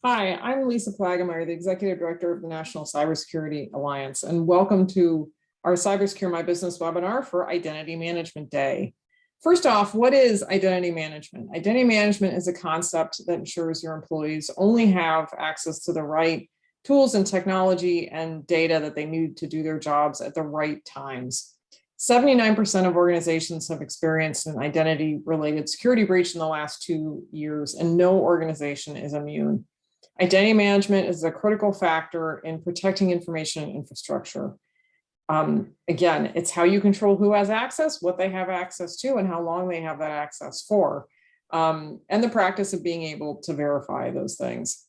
Hi, I'm Lisa Plagemeyer, the Executive Director of the National Cybersecurity Alliance, and welcome to our Cybersecure My Business webinar for Identity Management Day. First off, what is identity management? Identity management is a concept that ensures your employees only have access to the right tools and technology and data that they need to do their jobs at the right times. 79% of organizations have experienced an identity-related security breach in the last 2 years, and no organization is immune. Identity management is a critical factor in protecting information infrastructure. Again, it's how you control who has access, what they have access to, and how long they have that access for, and the practice of being able to verify those things.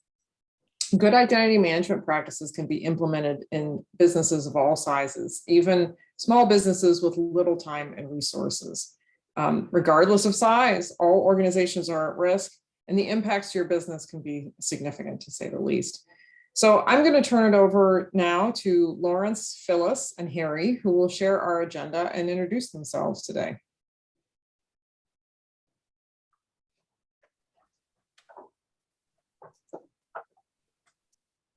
Good identity management practices can be implemented in businesses of all sizes, even small businesses with little time and resources. Regardless of size, all organizations are at risk, and the impacts to your business can be significant, to say the least. So I'm going to turn it over now to Lawrence, Phyllis, and Harry, who will share our agenda and introduce themselves today.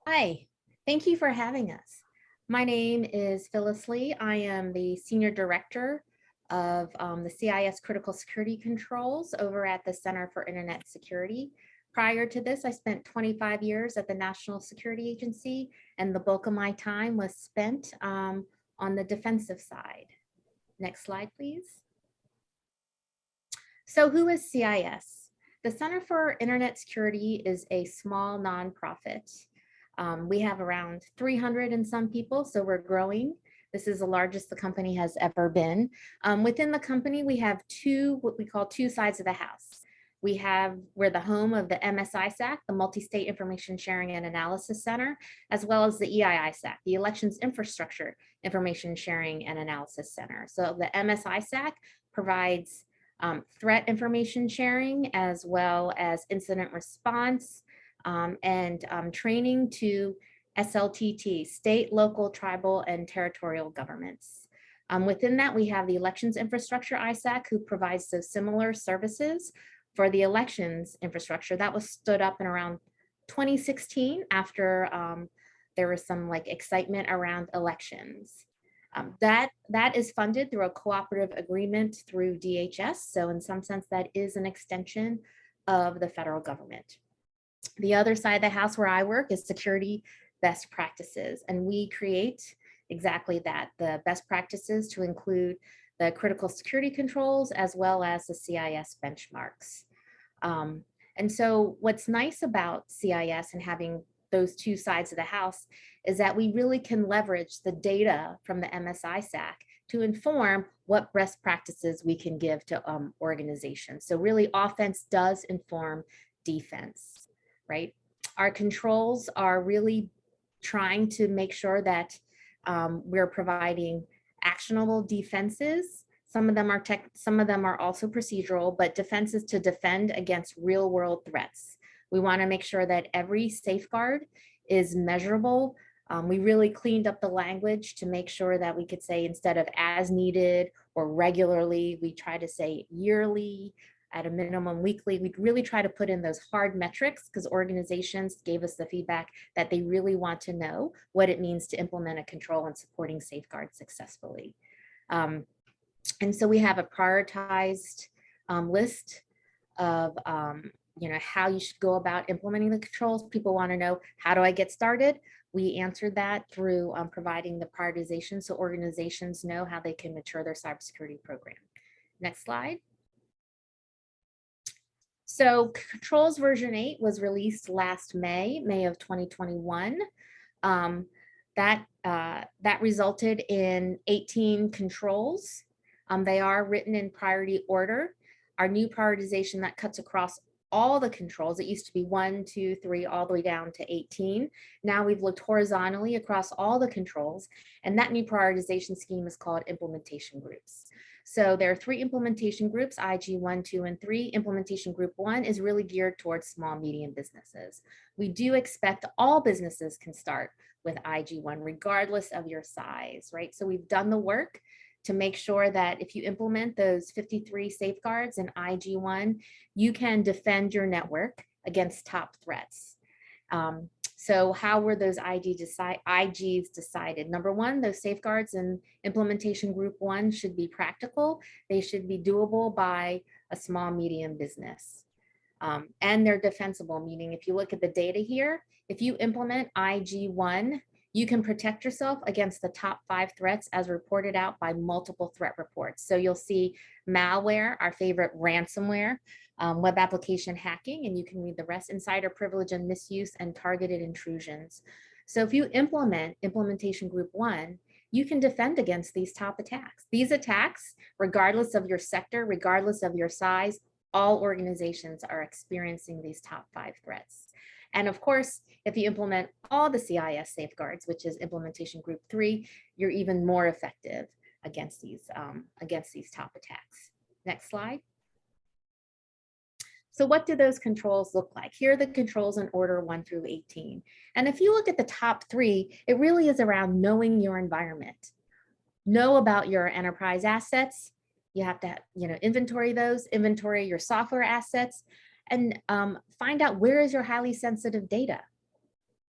Hi, thank you for having us. My name is Phyllis Lee. I am the Senior Director of the CIS Critical Security Controls over at the Center for Internet Security. Prior to this, I spent 25 years at the National Security Agency, and the bulk of my time was spent on the defensive side. Next slide, please. So who is CIS? The Center for Internet Security is a small nonprofit. We have around 300 and some people, so we're growing. This is the largest the company has ever been. Within the company, we have what we call two sides of the house. We're the home of the MSISAC, the Multi-State Information Sharing and Analysis Center, as well as the EIISAC, the Elections Infrastructure Information Sharing and Analysis Center. So the MSISAC provides threat information sharing, as well as incident response and training to SLTT, state, local, tribal, and territorial governments. Within that, we have the Elections Infrastructure ISAC, who provides those similar services for the elections infrastructure. That was stood up in around 2016 after there was some excitement around elections. That is funded through a cooperative agreement through DHS. So in some sense, that is an extension of the federal government. The other side of the house where I work is security best practices, and we create exactly that, the best practices to include the critical security controls as well as the CIS benchmarks. And so what's nice about CIS and having those two sides of the house is that we really can leverage the data from the MSISAC to inform what best practices we can give to organizations. So really, offense does inform defense, right? Our controls are really trying to make sure that we're providing actionable defenses. Some of them are some of them are also procedural, but defenses to defend against real world threats. We want to make sure that every safeguard is measurable. We really cleaned up the language to make sure that we could say, instead of as needed or regularly, we try to say yearly, at a minimum weekly. We really try to put in those hard metrics because organizations gave us the feedback that they really want to know what it means to implement a control and supporting safeguards successfully. And so we have a prioritized list of how you should go about implementing the controls. People want to know, how do I get started? We answered that through providing the prioritization so organizations know how they can mature their cybersecurity program. Next slide. So Controls version 8 was released last May of 2021. That resulted in 18 controls. They are written in priority order. Our new prioritization that cuts across all the controls, it used to be 1, 2, 3, all the way down to 18. Now we've looked horizontally across all the controls, and that new prioritization scheme is called implementation groups. So there are 3 implementation groups, IG 1, 2, and 3. Implementation group 1 is really geared towards small, medium businesses. We do expect all businesses can start with IG 1, regardless of your size, right? So we've done the work to make sure that if you implement those 53 safeguards in IG 1, you can defend your network against top threats. So how were those IGs decided? Number one, those safeguards in implementation group 1 should be practical. They should be doable by a small, medium business. And they're defensible, meaning if you look at the data here, if you implement IG1, you can protect yourself against the top 5 threats as reported out by multiple threat reports. So you'll see malware, our favorite ransomware, web application hacking, and you can read the rest, insider privilege and misuse, and targeted intrusions. So if you implement implementation group 1, you can defend against these top attacks. These attacks, regardless of your sector, regardless of your size, all organizations are experiencing these top 5 threats. And of course, if you implement all the CIS safeguards, which is implementation group 3, you're even more effective against these top attacks. Next slide. So what do those controls look like? Here are the controls in order 1 through 18. And if you look at the top 3, it really is around knowing your environment. Know about your enterprise assets. You have to, inventory those, inventory your software assets, and find out where is your highly sensitive data.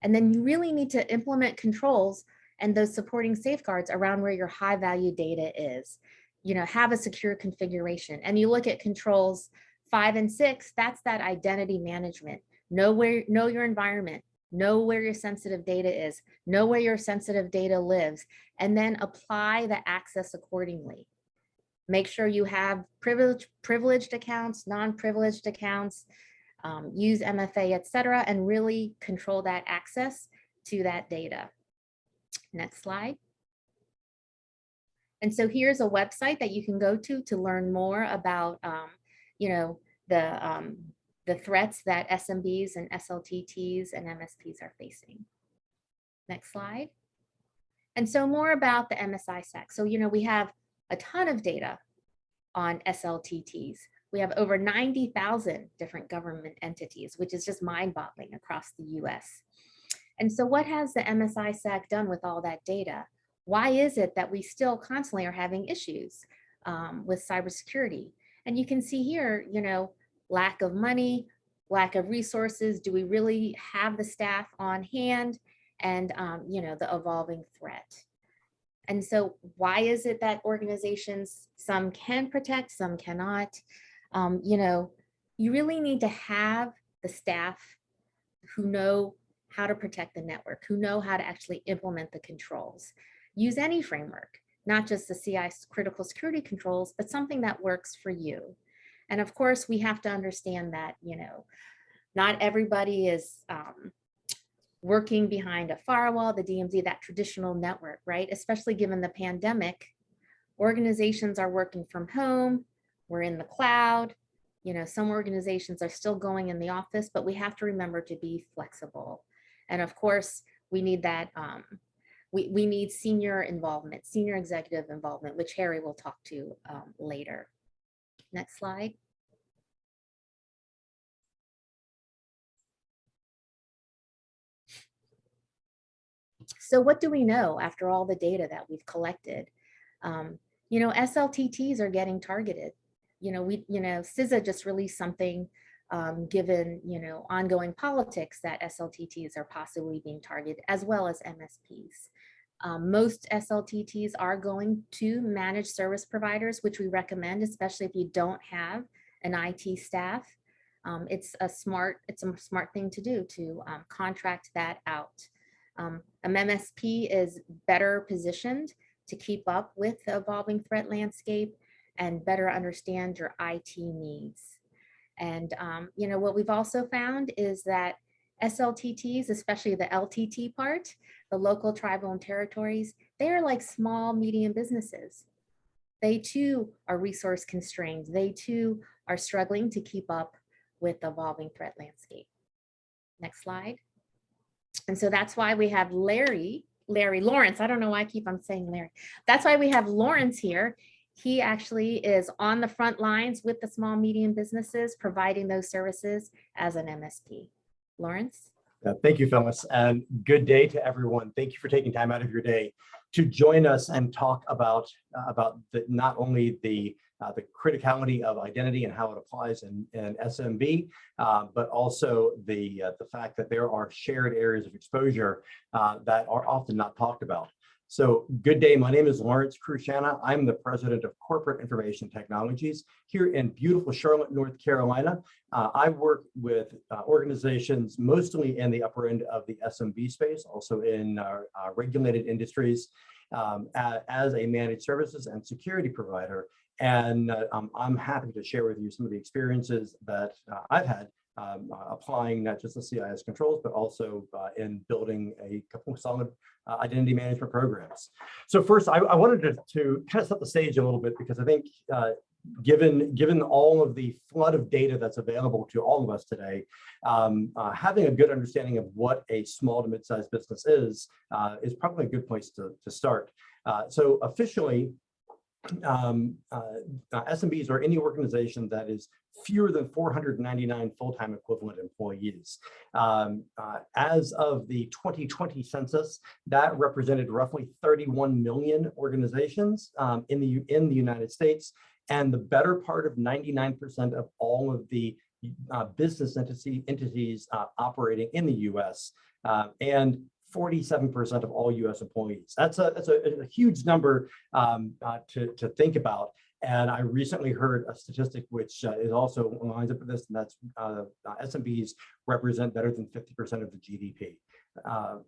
And then you really need to implement controls and those supporting safeguards around where your high value data is. Have a secure configuration. And you look at controls 5 and 6, that's that identity management. Know your environment, know where your sensitive data is, know where your sensitive data lives, and then apply the access accordingly. Make sure you have privileged accounts, non-privileged accounts, use MFA, et cetera, and really control that access to that data. Next slide. And so here's a website that you can go to learn more about, the threats that SMBs and SLTTs and MSPs are facing. Next slide. And so more about the MSI stack. So, we have a ton of data on SLTTs. We have over 90,000 different government entities, which is just mind-boggling across the US. And so what has the MSI SAC done with all that data? Why is it that we still constantly are having issues with cybersecurity? And you can see here, lack of money, lack of resources. Do we really have the staff on hand? And, the evolving threat. And so why is it that organizations, some can protect, some cannot? You really need to have the staff who know how to protect the network, who know how to actually implement the controls. Use any framework, not just the CIS critical security controls, but something that works for you. And of course, we have to understand that, not everybody is working behind a firewall, the DMZ, that traditional network, right? Especially given the pandemic, organizations are working from home, we're in the cloud, some organizations are still going in the office, but we have to remember to be flexible. And of course, we need that, we need senior involvement, senior executive involvement, which Harry will talk to later. Next slide. So what do we know after all the data that we've collected? SLTTs are getting targeted. CISA just released something given, ongoing politics that SLTTs are possibly being targeted, as well as MSPs. Most SLTTs are going to managed service providers, which we recommend, especially if you don't have an IT staff. It's a smart thing to do to contract that out. An MSP is better positioned to keep up with the evolving threat landscape and better understand your IT needs. And what we've also found is that SLTTs, especially the LTT part, the local, tribal, and territories, they are like small, medium businesses. They too are resource constrained. They too are struggling to keep up with the evolving threat landscape. Next slide. And so that's why we have Larry Lawrence. I don't know why I keep on saying Larry. That's why we have Lawrence here. He actually is on the front lines with the small, medium businesses, providing those services as an MSP. Lawrence? Thank you, Phyllis, and good day to everyone. Thank you for taking time out of your day to join us and talk about not only the the criticality of identity and how it applies in SMB, but also the fact that there are shared areas of exposure that are often not talked about. So good day, my name is Lawrence Cruciana. I'm the president of Corporate Information Technologies here in beautiful Charlotte, North Carolina. I work with organizations mostly in the upper end of the SMB space, also in regulated industries as a managed services and security provider. And I'm happy to share with you some of the experiences that I've had applying not just the CIS controls, but also in building a couple of solid identity management programs. So first, I wanted to kind of set the stage a little bit, because I think given all of the flood of data that's available to all of us today, having a good understanding of what a small to mid-sized business is probably a good place to start. So officially, SMBs are any organization that is fewer than 499 full-time equivalent employees. As of the 2020 census, that represented roughly 31 million organizations in the United States, and the better part of 99% of all of the business entities operating in the U.S. And 47% of all U.S. employees. That's a huge number to think about. And I recently heard a statistic which is also lines up with this, and that's SMBs represent better than 50% of the GDP.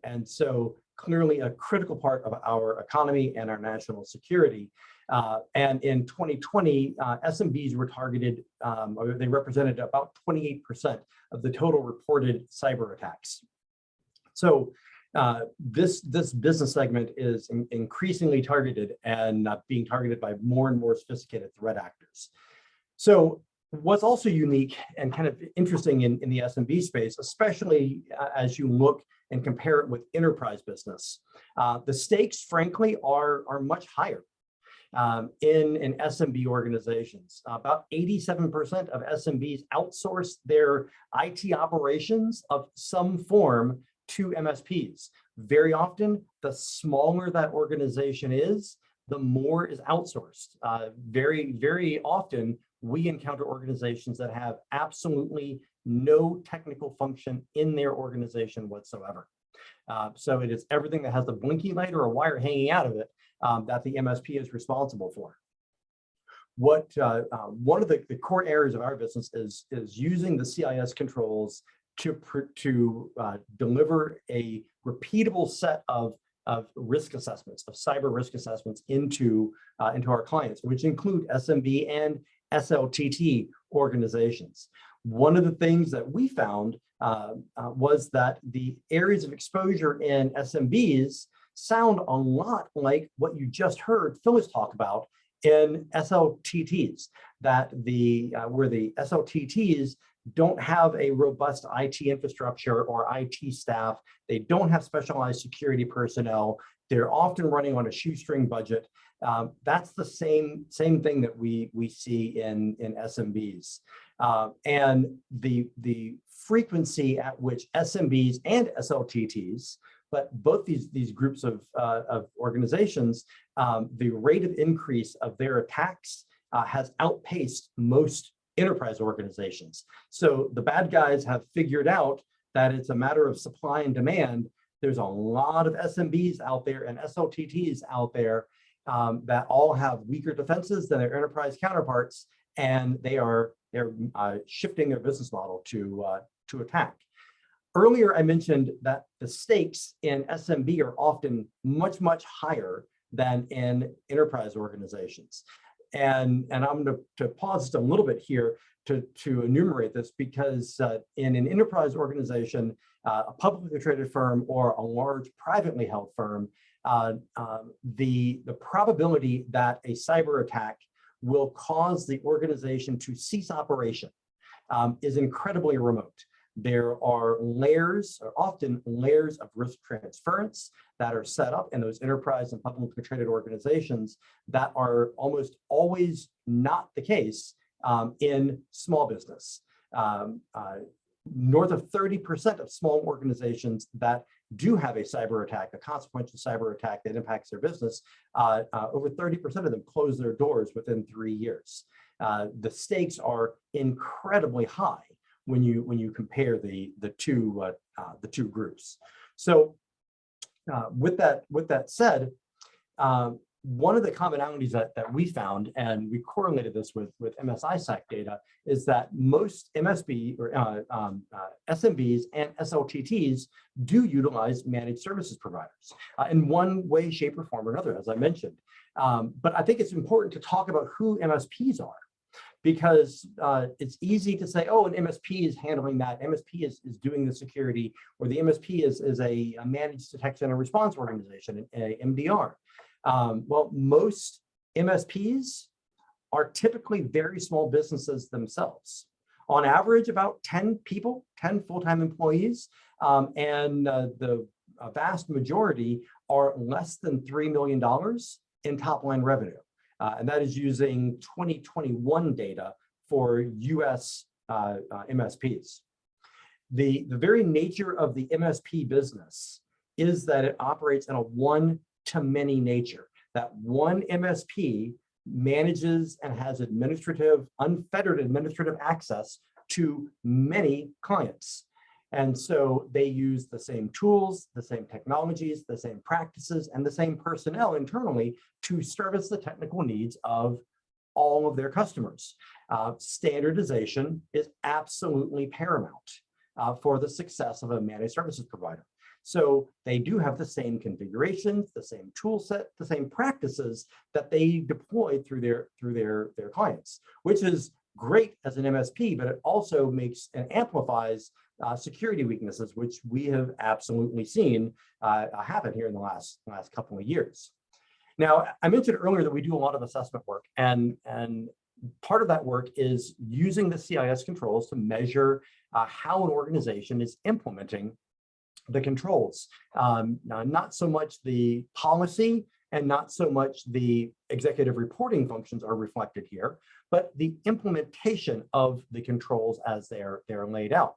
And so clearly a critical part of our economy and our national security. And in 2020, SMBs were targeted, or they represented about 28% of the total reported cyber attacks. So this business segment is increasingly targeted and being targeted by more and more sophisticated threat actors. So what's also unique and kind of interesting in the SMB space, especially as you look and compare it with enterprise business, the stakes, frankly, are much higher. In SMB organizations, about 87% of SMBs outsource their IT operations of some form to MSPs. Very often, the smaller that organization is, the more is outsourced. Very often, we encounter organizations that have absolutely no technical function in their organization whatsoever. So it is everything that has a blinky light or a wire hanging out of it that the MSP is responsible for. One of the core areas of our business is using the CIS controls to deliver a repeatable set of risk assessments, of cyber risk assessments into our clients, which include SMB and SLTT organizations. One of the things that we found was that the areas of exposure in SMBs sound a lot like what you just heard Phyllis talk about in SLTTs, that where the SLTTs don't have a robust IT infrastructure or IT staff. They don't have specialized security personnel. They're often running on a shoestring budget. That's the same thing that we see in SMBs. And the frequency at which SMBs and SLTTs, but both these groups of organizations, the rate of increase of their attacks has outpaced most enterprise organizations. So the bad guys have figured out that it's a matter of supply and demand. There's a lot of SMBs out there and SLTTs out there that all have weaker defenses than their enterprise counterparts, and they're shifting their business model to attack. Earlier, I mentioned that the stakes in SMB are often much higher than in enterprise organizations. And I'm going to pause just a little bit here to enumerate this, because in an enterprise organization, a publicly traded firm or a large privately held firm, the probability that a cyber attack will cause the organization to cease operation is incredibly remote. There are often layers of risk transference that are set up in those enterprise and publicly traded organizations that are almost always not the case in small business. north of 30% of small organizations that do have a cyber attack, a consequential cyber attack that impacts their business, over 30% of them close their doors within 3 years. The stakes are incredibly high when you compare the two groups. So with that said, one of the commonalities that we found, and we correlated this with MSISAC data, is that most MSB or SMBs and SLTTs do utilize managed services providers in one way, shape, or form or another, as I mentioned. But I think it's important to talk about who MSPs are, because it's easy to say, oh, an MSP is handling that, MSP is doing the security, or the MSP is a managed detection and response organization, a MDR. Well, most MSPs are typically very small businesses themselves. On average, about 10 people, 10 full-time employees, and the vast majority are less than $3 million in top-line revenue. And that is using 2021 data for US MSPs. The very nature of the MSP business is that it operates in a one-to-many nature. That one MSP manages and has unfettered administrative access to many clients. And so they use the same tools, the same technologies, the same practices, and the same personnel internally to service the technical needs of all of their customers. Standardization is absolutely paramount for the success of a managed services provider. So they do have the same configurations, the same tool set, the same practices that they deploy through their clients, which is great as an MSP, but it also makes and amplifies security weaknesses, which we have absolutely seen happen here in the last couple of years. Now, I mentioned earlier that we do a lot of assessment work, and part of that work is using the CIS controls to measure how an organization is implementing the controls. Not so much the policy and not so much the executive reporting functions are reflected here, but the implementation of the controls as they're laid out.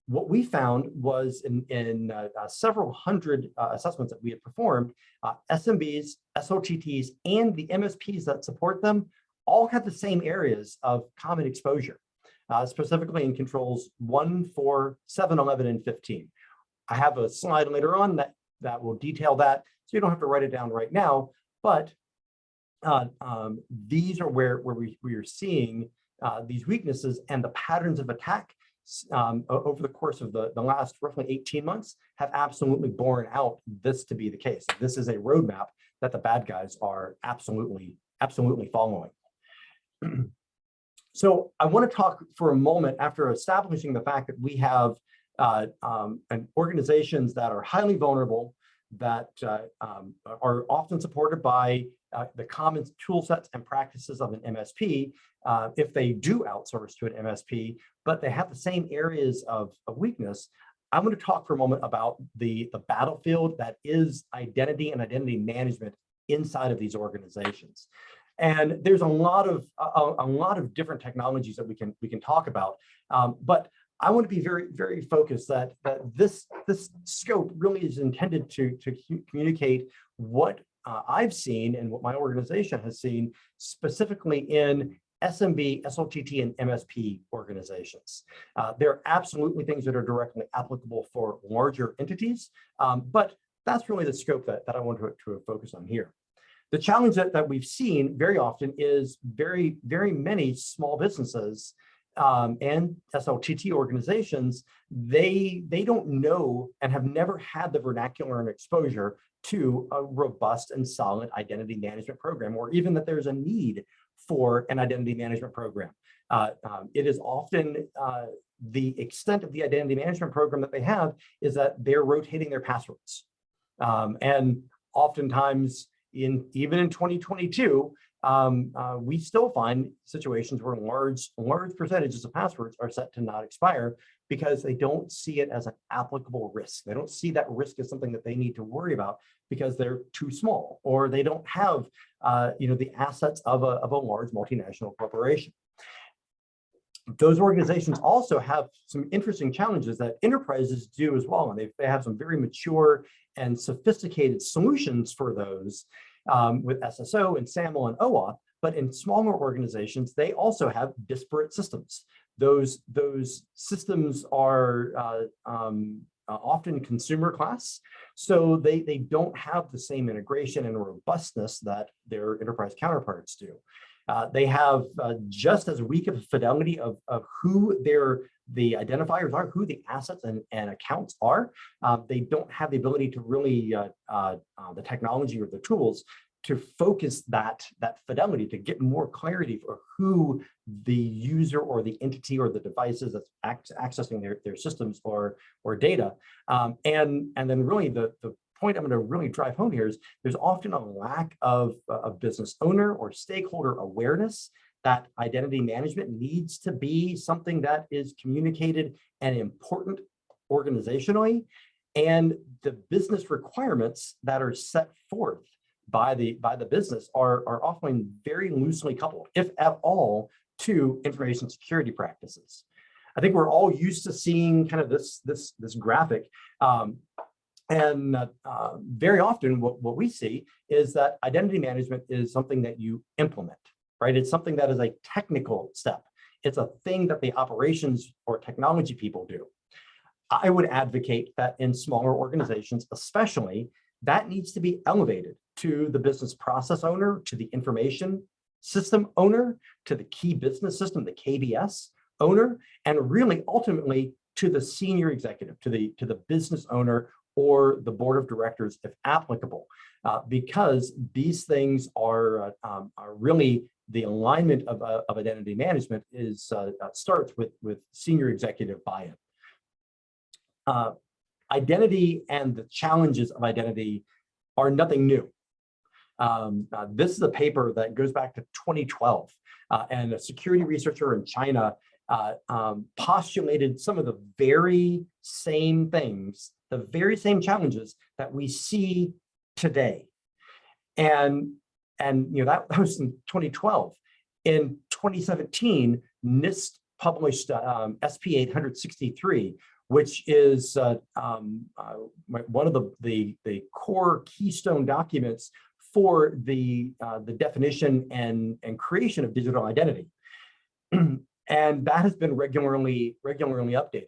What we found was in several hundred assessments that we had performed, SMBs, SLTTs, and the MSPs that support them all had the same areas of common exposure, specifically in controls 1, 4, 7, 11, and 15. I have a slide later on that will detail that, so you don't have to write it down right now, but these are where we are seeing these weaknesses, and the patterns of attack over the course of the last roughly 18 months have absolutely borne out this to be the case. This is a roadmap that the bad guys are absolutely following. So I want to talk for a moment, after establishing the fact that we have organizations that are highly vulnerable, that are often supported by the common tool sets and practices of an MSP, if they do outsource to an MSP, but they have the same areas of weakness. I'm going to talk for a moment about the battlefield that is identity and identity management inside of these organizations. And there's a lot of different technologies that we can talk about, but I want to be very, very focused that this scope really is intended to communicate what I've seen and what my organization has seen specifically in SMB, SLTT, and MSP organizations. There are absolutely things that are directly applicable for larger entities, but that's really the scope that I want to focus on here. The challenge that we've seen very often is very, very many small businesses and SLTT organizations, they don't know and have never had the vernacular and exposure to a robust and solid identity management program, or even that there's a need for an identity management program. It is often the extent of the identity management program that they have is that they're rotating their passwords. And oftentimes, even in 2022, we still find situations where large percentages of passwords are set to not expire because they don't see it as an applicable risk. They don't see that risk as something that they need to worry about because they're too small, or they don't have the assets of a large multinational corporation. those organizations also have some interesting challenges that enterprises do as well. And they have some very mature and sophisticated solutions for those with SSO and SAML and OAuth. But in smaller organizations, they also have disparate systems. Those systems are often consumer class, so they don't have the same integration and robustness that their enterprise counterparts do. They have just as weak of a fidelity of who the identifiers are, who the assets and accounts are. They don't have the ability to really, the technology or the tools to focus that fidelity, to get more clarity for who the user or the entity or the devices that's accessing their systems or data. And then really the point I'm going to really drive home here is there's often a lack of business owner or stakeholder awareness that identity management needs to be something that is communicated and important organizationally, and the business requirements that are set forth by the business are often very loosely coupled, if at all, to information security practices. I think we're all used to seeing kind of this graphic. And very often what we see is that identity management is something that you implement, right? It's something that is a technical step. It's a thing that the operations or technology people do. I would advocate that in smaller organizations, especially, that needs to be elevated to the business process owner, to the information system owner, to the key business system, the KBS owner, and really ultimately to the senior executive, to the business owner or the board of directors, if applicable, because these things are really the alignment of identity management starts with senior executive buy-in. Identity and the challenges of identity are nothing new. This is a paper that goes back to 2012, and a security researcher in China postulated some of the very same things, the very same challenges that we see today. And that was in 2012. In 2017, NIST published SP 863, which is one of the core keystone documents for the definition and creation of digital identity. And that has been regularly updated.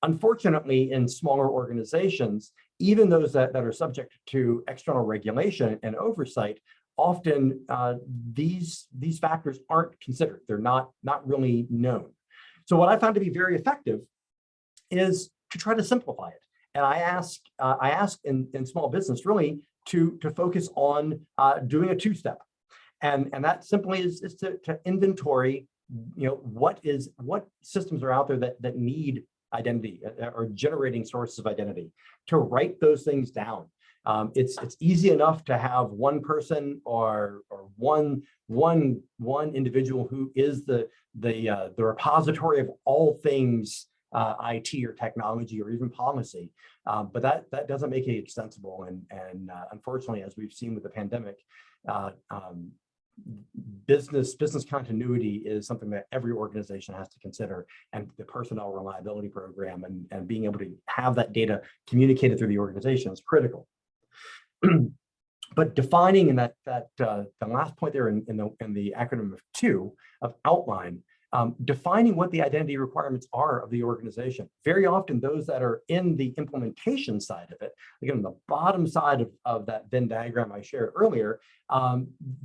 Unfortunately, in smaller organizations, even those that are subject to external regulation and oversight, often these factors aren't considered. They're not really known. So what I found to be very effective is to try to simplify it. And I ask in small business really to focus on doing a two-step. And that simply is to inventory, what systems are out there that need identity or generating sources of identity, to write those things down. It's easy enough to have one person or one individual who is the repository of all things IT or technology or even policy, but that doesn't make it extensible. And unfortunately, as we've seen with the pandemic, business continuity is something that every organization has to consider, and the personnel reliability program and being able to have that data communicated through the organization is critical. But defining in that the last point there in the acronym of 2 of outline, defining what the identity requirements are of the organization. Very often those that are in the implementation side of it, again, on the bottom side of that Venn diagram I shared earlier,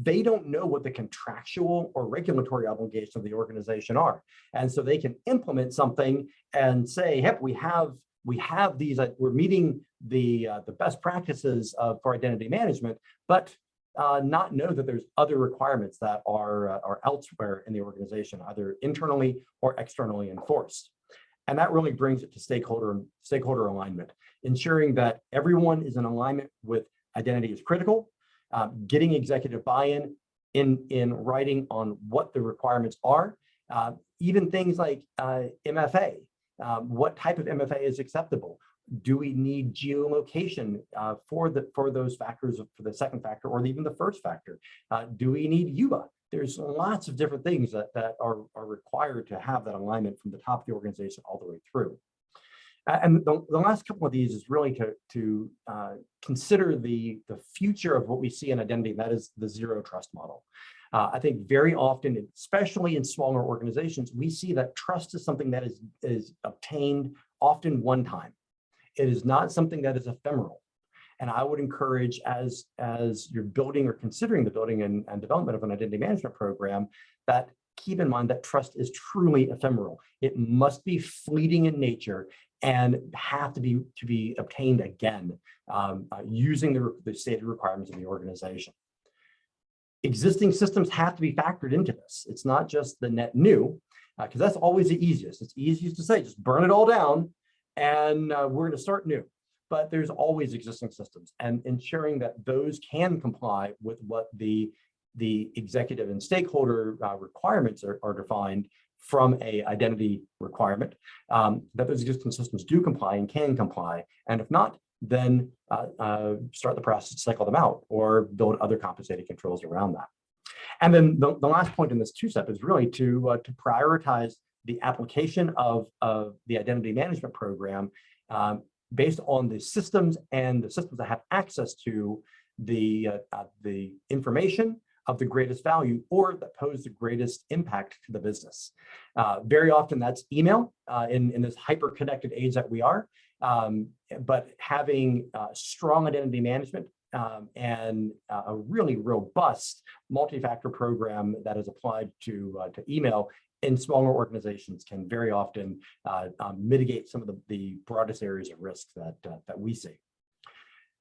they don't know what the contractual or regulatory obligations of the organization are. And so they can implement something and say, hey, we have these, we're meeting the best practices for identity management, but not know that there's other requirements that are elsewhere in the organization, either internally or externally enforced. And that really brings it to stakeholder alignment, ensuring that everyone is in alignment with identity is critical, getting executive buy-in in writing on what the requirements are, even things like MFA. What type of MFA is acceptable? Do we need geolocation for those factors, for the second factor or even the first factor? Do we need UBA there's lots of different things that are required to have that alignment from the top of the organization all the way through. And the last couple of these is really to consider the future of what we see in identity, and that is the zero trust model. I think very often, especially in smaller organizations, we see that trust is something that is obtained often one time. It is not something that is ephemeral. And I would encourage, as you're building or considering the building and development of an identity management program, that keep in mind that trust is truly ephemeral. It must be fleeting in nature and have to be obtained again using the stated requirements of the organization. Existing systems have to be factored into this. It's not just the net new, because that's always the easiest. It's easiest to say, just burn it all down and we're going to start new. But there's always existing systems, and ensuring that those can comply with what the executive and stakeholder requirements are defined from a identity requirement, that those existing systems do comply and can comply. And if not, then start the process to cycle them out or build other compensating controls around that. And then the last point in this two-step is really to prioritize the application of the identity management program based on the systems and the systems that have access to the information of the greatest value or that pose the greatest impact to the business. Very often that's email in this hyper-connected age that we are, but having strong identity management and a really robust multi-factor program that is applied to email in smaller organizations can very often mitigate some of the broadest areas of risk that we see.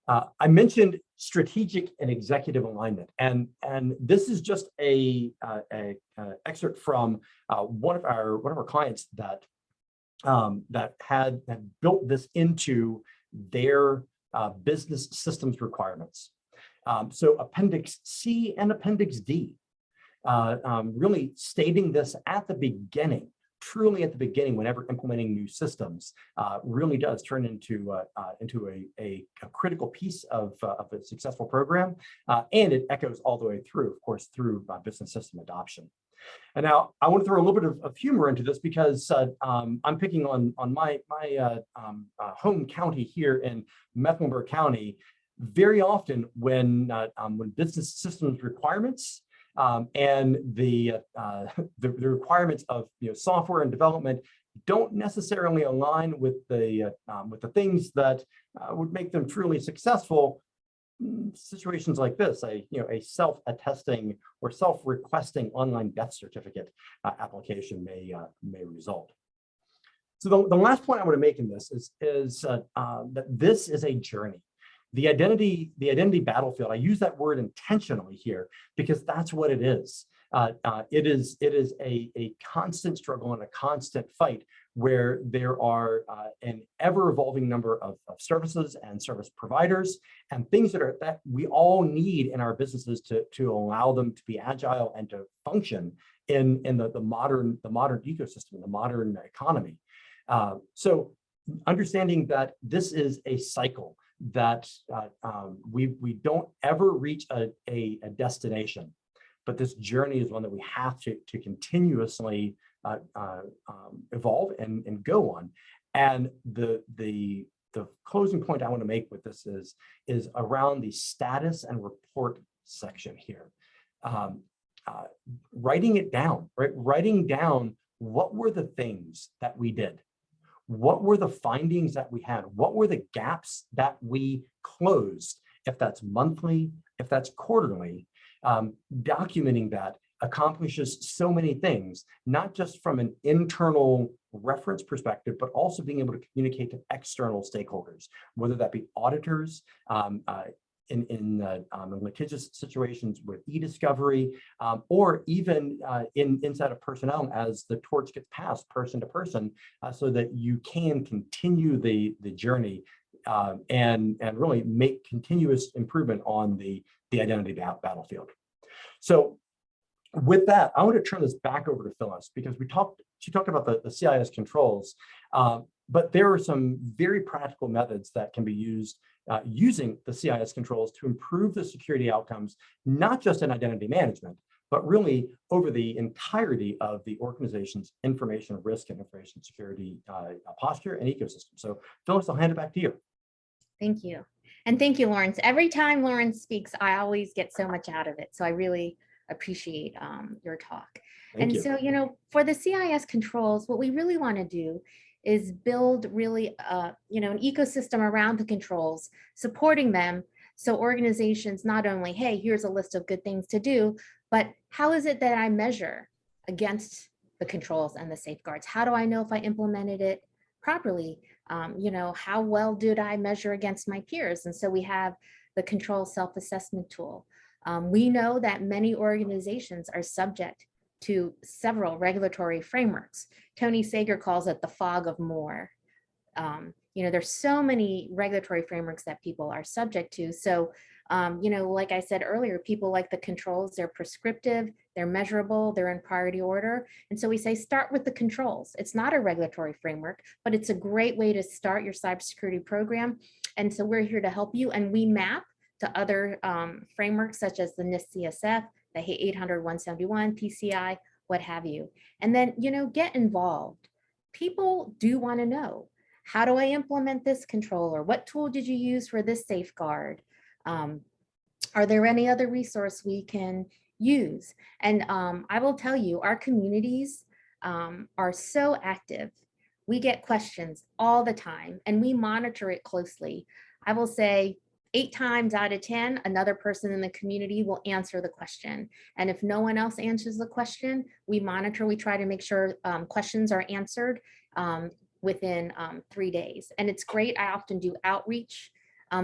I mentioned strategic and executive alignment, and this is just a excerpt from one of our clients that had built this into their business systems requirements. So Appendix C and Appendix D, really stating this at the beginning, truly at the beginning, whenever implementing new systems, really does turn into a critical piece of a successful program, and it echoes all the way through, of course, through business system adoption. And now I want to throw a little bit of humor into this because I'm picking on my home county here in Mecklenburg County. Very often when business systems requirements and the requirements of software and development don't necessarily align with the things that would make them truly successful. Situations like this, a self-attesting or self-requesting online death certificate application may result. So the last point I want to make in this is that this is a journey. The identity battlefield, I use that word intentionally here because that's what it is. It is a constant struggle and a constant fight where there are an ever-evolving number of services and service providers and things that we all need in our businesses to allow them to be agile and to function in the modern ecosystem, the modern economy. So understanding that this is a cycle, that we don't ever reach a destination, but this journey is one that we have to continuously evolve and go on. And the closing point I want to make with this is around the status and report section here. Writing it down, right? Writing down what were the things that we did. What were the findings that we had? What were the gaps that we closed? If that's monthly, if that's quarterly, documenting that accomplishes so many things, not just from an internal reference perspective, but also being able to communicate to external stakeholders, whether that be auditors, in litigious situations with e-discovery, or even inside of personnel as the torch gets passed person to person, so that you can continue the journey and really make continuous improvement on the identity battlefield. So with that, I want to turn this back over to Phyllis because she talked about the CIS controls, but there are some very practical methods that can be used using the CIS controls to improve the security outcomes, not just in identity management, but really over the entirety of the organization's information risk and information security posture and ecosystem. So Phyllis, I'll hand it back to you. Thank you. And thank you, Lawrence. Every time Lawrence speaks, I always get so much out of it. So I really appreciate your talk. Thank you. So, for the CIS controls, what we really want to do is build really, an ecosystem around the controls, supporting them. So organizations not only, hey, here's a list of good things to do, but how is it that I measure against the controls and the safeguards? How do I know if I implemented it properly? How well did I measure against my peers? And so we have the control self-assessment tool. We know that many organizations are subject to several regulatory frameworks. Tony Sager calls it the fog of more. There's so many regulatory frameworks that people are subject to. So, like I said earlier, people like the controls, they're prescriptive, they're measurable, they're in priority order. And so we say, start with the controls. It's not a regulatory framework, but it's a great way to start your cybersecurity program. And so we're here to help you. And we map to other frameworks such as the NIST CSF, the 800-171, PCI, what have you. And then, get involved. People do want to know, how do I implement this controller? What tool did you use for this safeguard? Are there any other resource we can use? And I will tell you, our communities are so active. We get questions all the time and we monitor it closely. I will say 8 times out of 10, another person in the community will answer the question. And if no one else answers the question, we monitor, we try to make sure questions are answered within 3 days. And it's great. I often do outreach.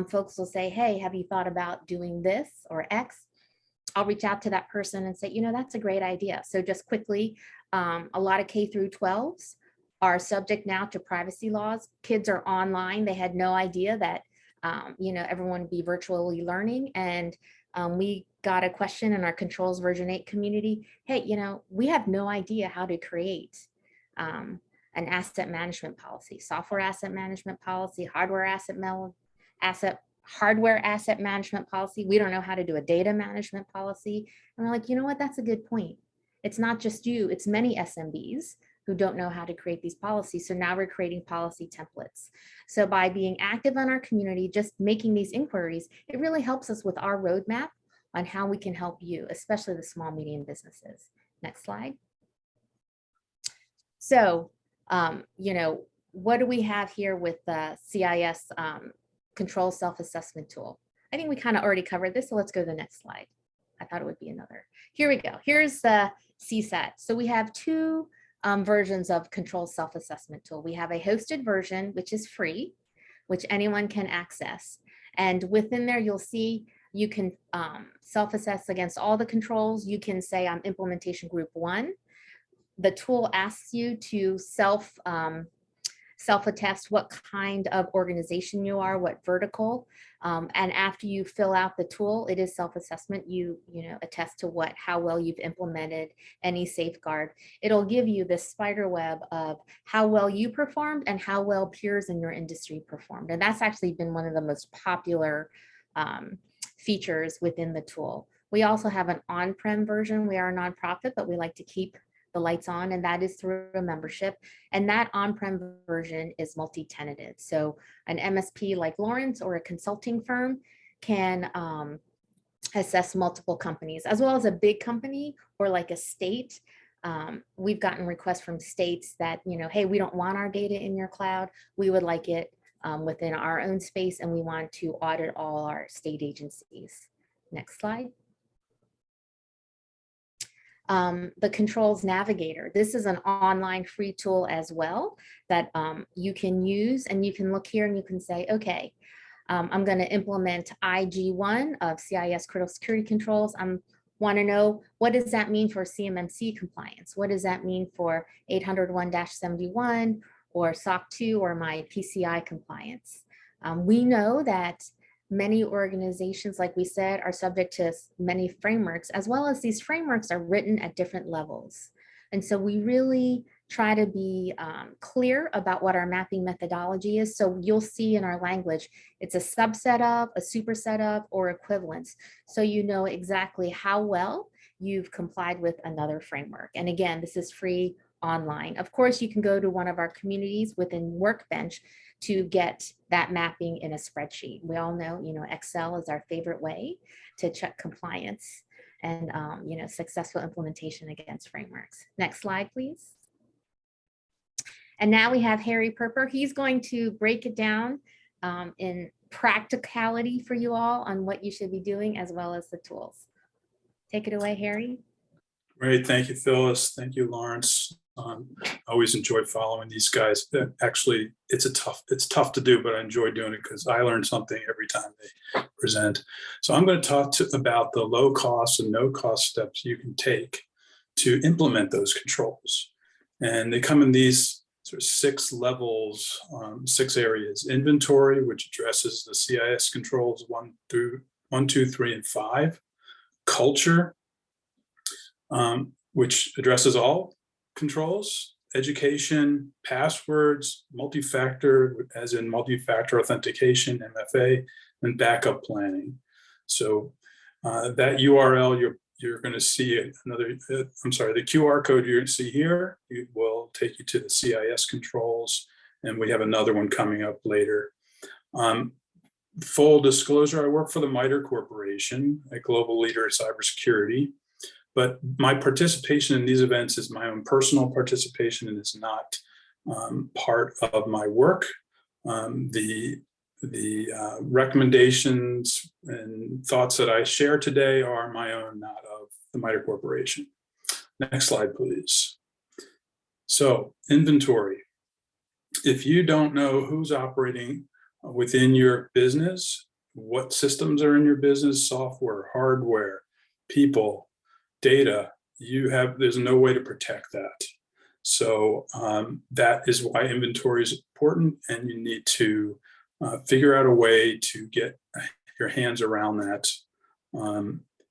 Folks will say, hey, have you thought about doing this or X? I'll reach out to that person and say, that's a great idea. So just quickly, a lot of K through 12s are subject now to privacy laws. Kids are online. They had no idea that, everyone would be virtually learning. And we got a question in our controls version 8 community. Hey, we have no idea how to create an asset management policy, software asset management policy, hardware asset management policy. We don't know how to do a data management policy. And we're like, you know what, that's a good point. It's not just you, it's many SMBs who don't know how to create these policies. So now we're creating policy templates. So by being active in our community, just making these inquiries, it really helps us with our roadmap on how we can help you, especially the small, medium businesses. Next slide. So, what do we have here with the CIS control self-assessment tool? I think we kind of already covered this, so let's go to the next slide. I thought it would be another. Here we go. Here's the CSAT. So we have 2 versions of control self-assessment tool. We have a hosted version, which is free, which anyone can access. And within there, you'll see you can self-assess against all the controls. You can say I'm implementation group 1. The tool asks you to self-attest what kind of organization you are, what vertical. And after you fill out the tool, it is self-assessment. You attest to how well you've implemented any safeguard. It'll give you this spider web of how well you performed and how well peers in your industry performed. And that's actually been one of the most popular features within the tool. We also have an on-prem version. We are a nonprofit, but we like to keep the lights on, and that is through a membership. And that on-prem version is multi-tenanted. So an MSP like Lawrence or a consulting firm can assess multiple companies, as well as a big company or like a state. We've gotten requests from states that, hey, we don't want our data in your cloud. We would like it within our own space, and we want to audit all our state agencies. Next slide. The Controls Navigator. This is an online free tool as well that you can use, and you can look here and you can say, okay, I'm going to implement IG1 of CIS Critical Security Controls. I want to know, what does that mean for CMMC compliance? What does that mean for 801-71 or SOC 2 or my PCI compliance? We know that many organizations, like we said, are subject to many frameworks, as well as these frameworks are written at different levels. And so we really try to be clear about what our mapping methodology is. So you'll see in our language, it's a subset of, a superset of, or equivalence. So you know exactly how well you've complied with another framework. And again, this is free online. Of course, you can go to one of our communities within Workbench to get that mapping in a spreadsheet. We all know, Excel is our favorite way to check compliance and, successful implementation against frameworks. Next slide, please. And now we have Harry Perper. He's going to break it down in practicality for you all on what you should be doing, as well as the tools. Take it away, Harry. Great, thank you, Phyllis. Thank you, Lawrence. I always enjoy following these guys. Actually, it's tough to do, but I enjoy doing it because I learn something every time they present. So I'm going to talk about the low cost and no cost steps you can take to implement those controls. And they come in these sort of 6 levels, 6 areas. Inventory, which addresses the CIS controls 1, 2, 3, and 5. Culture, which addresses all controls. Education, passwords, multi-factor, as in multi-factor authentication, MFA, and backup planning. So that URL you're going to see another, the QR code you're going to see here, it will take you to the CIS controls, and we have another one coming up later. Full disclosure, I work for the MITRE Corporation, a global leader in cybersecurity, but my participation in these events is my own personal participation and is not part of my work. The recommendations and thoughts that I share today are my own, not of the MITRE Corporation. Next slide, please. So, inventory. If you don't know who's operating within your business, what systems are in your business, software, hardware, people, data, there's no way to protect that. So that is why inventory is important, and you need to figure out a way to get your hands around that.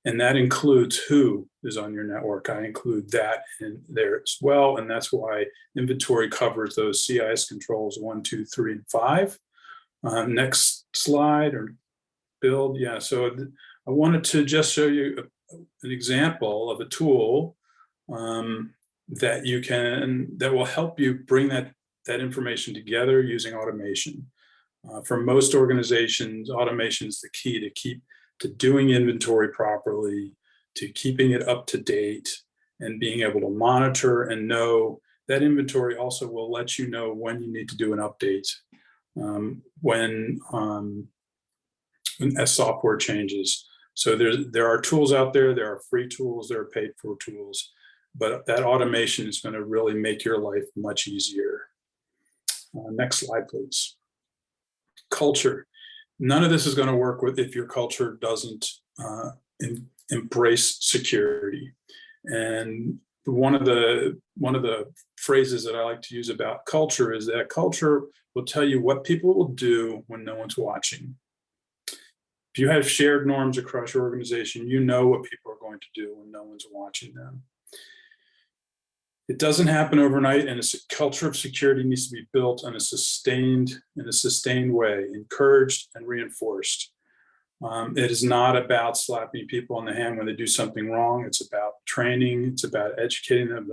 And that includes who is on your network. I include that in there as well. And that's why inventory covers those CIS controls 1, 2, 3, and 5. Next slide or build. Yeah, so I wanted to just show you an example of a tool that will help you bring that information together using automation. For most organizations, automation is the key to doing inventory properly, to keeping it up to date, and being able to monitor and know that inventory also will let you know when you need to do an update, as software changes. So there are tools out there, there are free tools, there are paid for tools, but that automation is going to really make your life much easier. Next slide, please. Culture. None of this is going to work if your culture doesn't embrace security. And one of the phrases that I like to use about culture is that culture will tell you what people will do when no one's watching. If you have shared norms across your organization, you know what people are going to do when no one's watching them. It doesn't happen overnight, and a culture of security needs to be built in a sustained way, encouraged and reinforced. It is not about slapping people on the hand when they do something wrong. It's about training. It's about educating them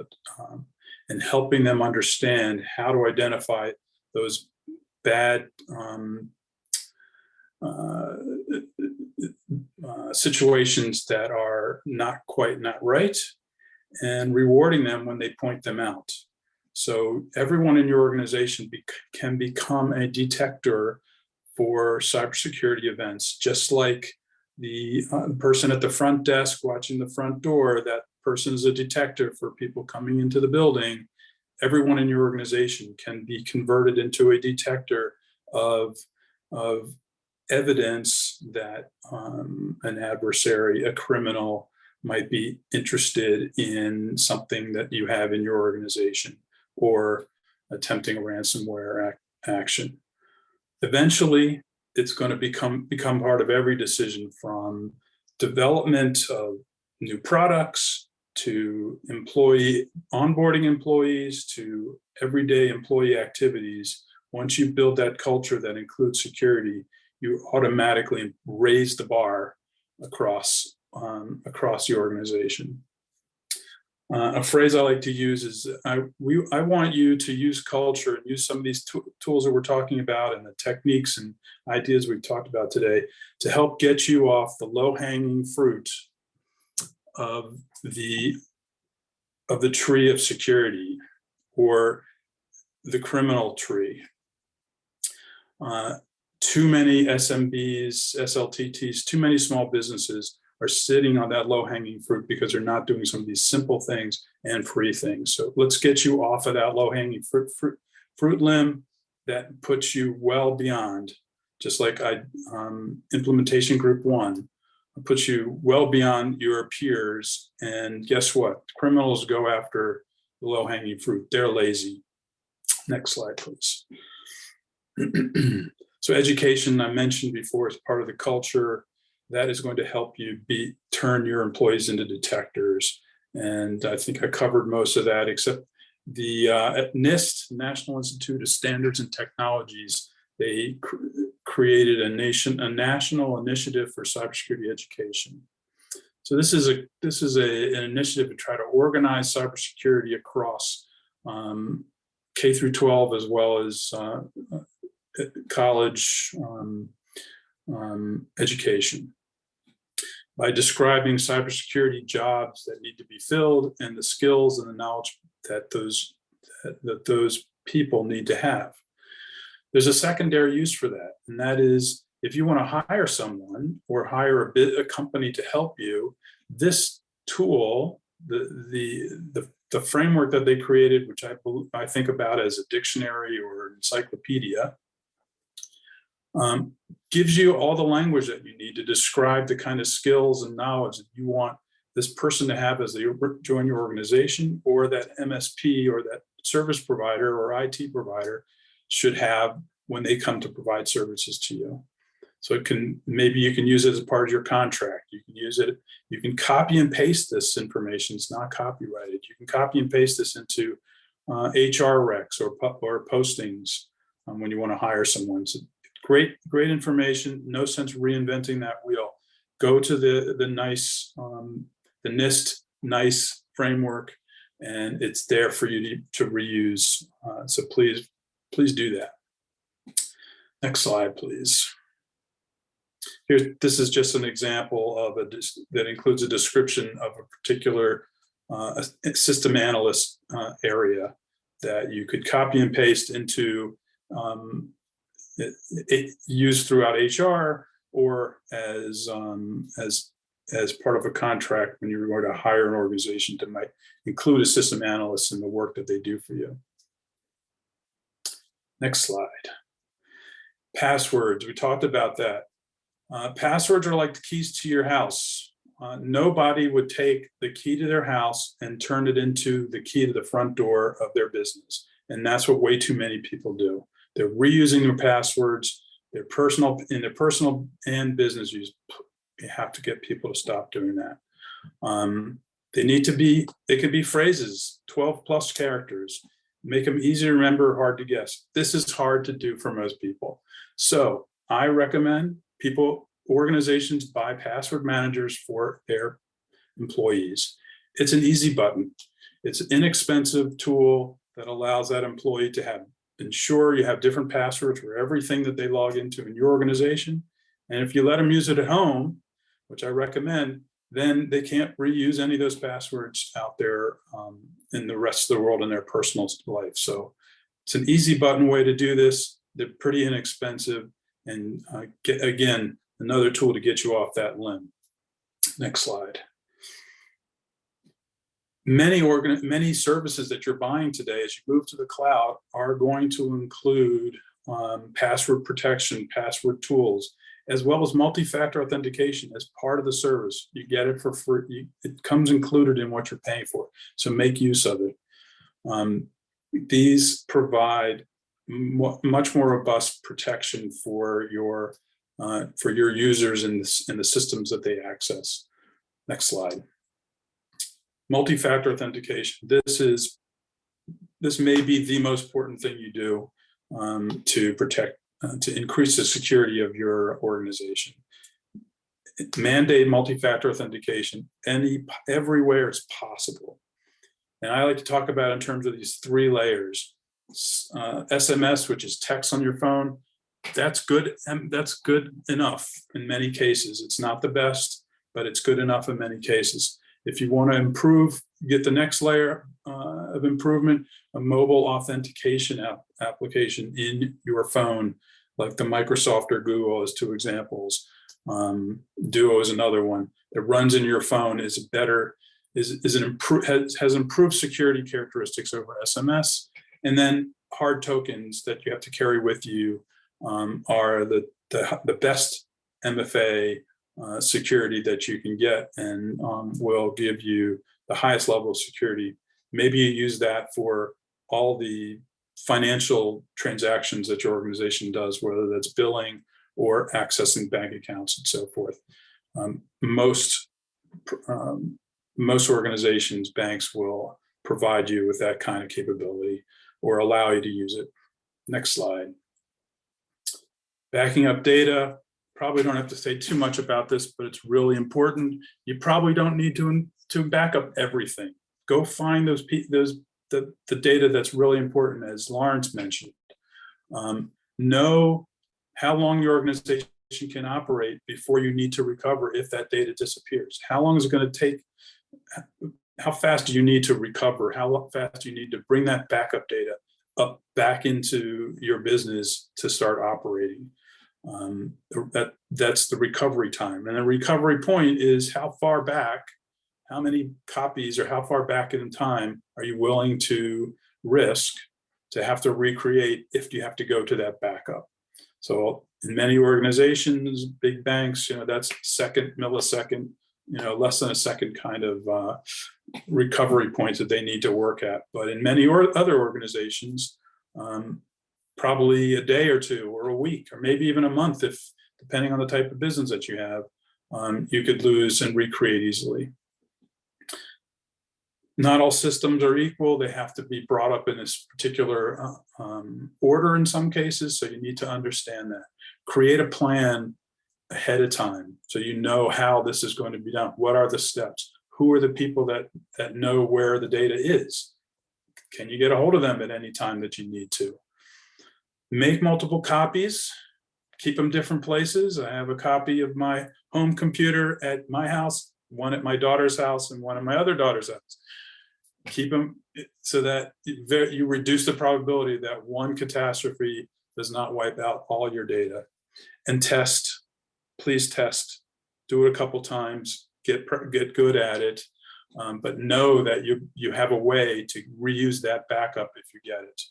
and helping them understand how to identify those bad situations that are not right, and rewarding them when they point them out. So everyone in your organization can become a detector for cybersecurity events, just like the person at the front desk watching the front door. That person is a detector for people coming into the building. Everyone in your organization can be converted into a detector of evidence that an adversary, a criminal, might be interested in something that you have in your organization or attempting a ransomware action. Eventually, it's going to become part of every decision, from development of new products to onboarding employees to everyday employee activities. Once you build that culture that includes security, you automatically raise the bar across the organization. A phrase I like to use is, I want you to use culture and use some of these tools that we're talking about and the techniques and ideas we've talked about today to help get you off the low-hanging fruit of the tree of security, or the criminal tree. Too many SMBs, SLTTs, too many small businesses are sitting on that low-hanging fruit because they're not doing some of these simple things and free things. So let's get you off of that low-hanging fruit limb that puts you well beyond, just like implementation group 1, puts you well beyond your peers. And guess what? Criminals go after the low-hanging fruit. They're lazy. Next slide, please. So education, I mentioned before, is part of the culture. That is going to help you turn your employees into detectors. And I think I covered most of that, except the NIST, National Institute of Standards and Technologies, they created a national initiative for cybersecurity education. So this is an initiative to try to organize cybersecurity across K through 12, as well as college education, by describing cybersecurity jobs that need to be filled and the skills and the knowledge that those people need to have. There's a secondary use for that, and that is, if you want to hire someone or hire a company to help you, this tool, the framework that they created, which I think about as a dictionary or encyclopedia, gives you all the language that you need to describe the kind of skills and knowledge that you want this person to have as they join your organization, or that MSP or that service provider or IT provider should have when they come to provide services to you. So maybe you can use it as a part of your contract. You can use it, you can copy and paste this information. It's not copyrighted. You can copy and paste this into HR recs or postings when you want to hire someone. So great information. No sense reinventing that wheel. Go to the NIST NICE framework, and it's there for you to reuse. So please do that. Next slide, please. This is just an example of that includes a description of a particular system analyst area that you could copy and paste into, used throughout HR, or as part of a contract when you're going to hire an organization to might include a system analyst in the work that they do for you. Next slide. Passwords, we talked about that. Passwords are like the keys to your house. Nobody would take the key to their house and turn it into the key to the front door of their business. And that's what way too many people do. They're reusing their passwords, their personal and business use. You have to get people to stop doing that. They could be phrases, 12 plus characters, make them easy to remember, hard to guess. This is hard to do for most people. So I recommend organizations buy password managers for their employees. It's an easy button. It's an inexpensive tool that allows that employee to ensure you have different passwords for everything that they log into in your organization. And if you let them use it at home, which I recommend, then they can't reuse any of those passwords out there in the rest of the world in their personal life. So it's an easy button way to do this. They're pretty inexpensive, and again, another tool to get you off that limb. Next slide. Many services that you're buying today as you move to the cloud are going to include password protection, password tools, as well as multi-factor authentication as part of the service. You get it for free. It comes included in what you're paying for. So make use of it. These provide much more robust protection for your users in the systems that they access. Next slide. Multi-factor authentication. This may be the most important thing you do to protect, to increase the security of your organization. Mandate multi-factor authentication everywhere it's possible. And I like to talk about in terms of these 3 layers. SMS, which is text on your phone, that's good. And that's good enough in many cases. It's not the best, but it's good enough in many cases. If you want to improve, get the next layer of improvement, a mobile authentication application in your phone, like the Microsoft or Google as 2 examples. Duo is another one. It runs in your phone, is better, has improved security characteristics over SMS. And then hard tokens that you have to carry with you are the best MFA security that you can get, and will give you the highest level of security. Maybe you use that for all the financial transactions that your organization does, whether that's billing or accessing bank accounts and so forth. Most organizations, banks, will provide you with that kind of capability or allow you to use it. Next slide. Backing up data. Probably don't have to say too much about this, but it's really important. You probably don't need to back up everything. Go find the data that's really important, as Lawrence mentioned. Know how long your organization can operate before you need to recover if that data disappears. How long is it going to take? How fast do you need to recover? How fast do you need to bring that backup data up back into your business to start operating? That's the recovery time. And the recovery point is how far back, how many copies, or how far back in time are you willing to risk to have to recreate if you have to go to that backup. So in many organizations, big banks, that's second, millisecond, less than a second kind of recovery points that they need to work at. But in many other organizations, probably a day or 2 or a week or maybe even a month, if depending on the type of business that you have, you could lose and recreate easily. Not all systems are equal. They have to be brought up in this particular order in some cases, so you need to understand that. Create a plan ahead of time so you know how this is going to be done. What are the steps? Who are the people that know where the data is? Can you get a hold of them at any time that you need to? Make multiple copies, keep them different places. I have a copy of my home computer at my house, one at my daughter's house, and one at my other daughter's house. Keep them so that you reduce the probability that one catastrophe does not wipe out all your data. And test, please test. Do it a couple times, get good at it, but know that you have a way to reuse that backup if you get it.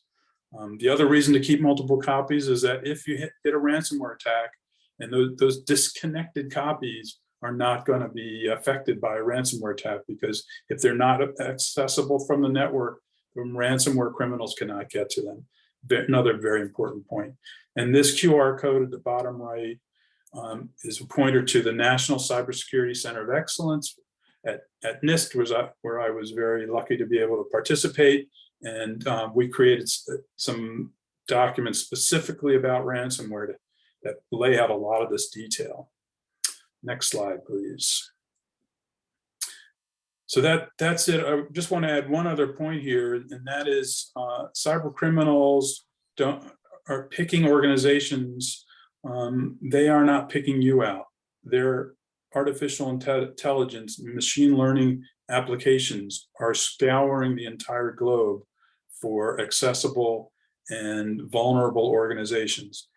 The other reason to keep multiple copies is that if you hit a ransomware attack and those disconnected copies are not going to be affected by a ransomware attack, because if they're not accessible from the network, ransomware criminals cannot get to them. Another very important point. And this QR code at the bottom right is a pointer to the National Cybersecurity Center of Excellence at NIST, where I was very lucky to be able to participate. And we created some documents specifically about ransomware that lay out a lot of this detail. Next slide, please. So that's it. I just want to add one other point here, and that is cyber criminals are picking organizations. They are not picking you out. Their artificial intelligence, machine learning applications are scouring the entire globe for accessible and vulnerable organizations.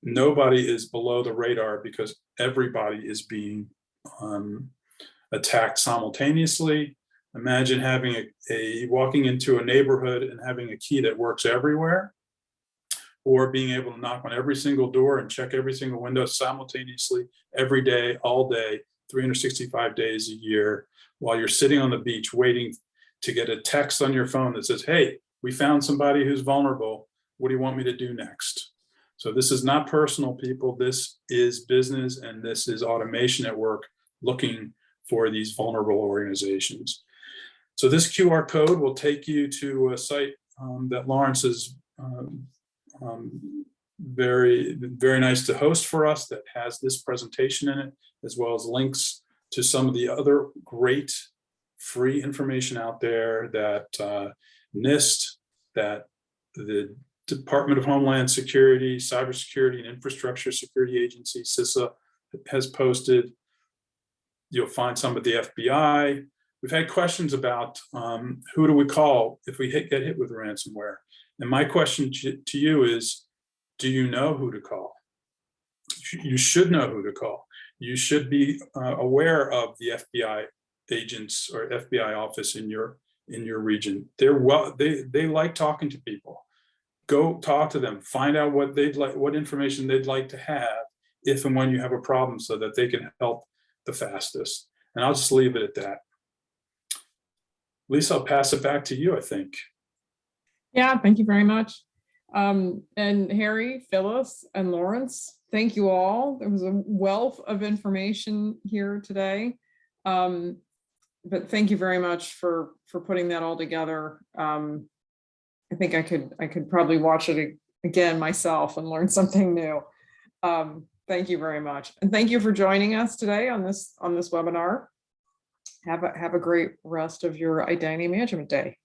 Nobody is below the radar because everybody is being attacked simultaneously. Imagine having walking into a neighborhood and having a key that works everywhere, or being able to knock on every single door and check every single window simultaneously every day, all day, 365 days a year, while you're sitting on the beach waiting to get a text on your phone that says, hey, we found somebody who's vulnerable. What do you want me to do next? So this is not personal, people. This is business, and this is automation at work looking for these vulnerable organizations. So this QR code will take you to a site that Lawrence is very, very nice to host for us, that has this presentation in it, as well as links to some of the other great free information out there that NIST, that the Department of Homeland Security, Cybersecurity and Infrastructure Security Agency, CISA, has posted. You'll find some of the FBI. We've had questions about who do we call if we get hit with ransomware? And my question to you is, do you know who to call? You should know who to call. You should be aware of the FBI agents or FBI office in your region. They like talking to people. Go talk to them, find out what they'd like, what information they'd like to have if and when you have a problem, so that they can help the fastest. And I'll just leave it at that. Lisa, I'll pass it back to you, I think. Yeah, thank you very much. And Harry, Phyllis, and Lawrence, thank you all. There was a wealth of information here today. But thank you very much for putting that all together. I think I could probably watch it again myself and learn something new. Thank you very much. And thank you for joining us today on this webinar. Have a great rest of your identity management day.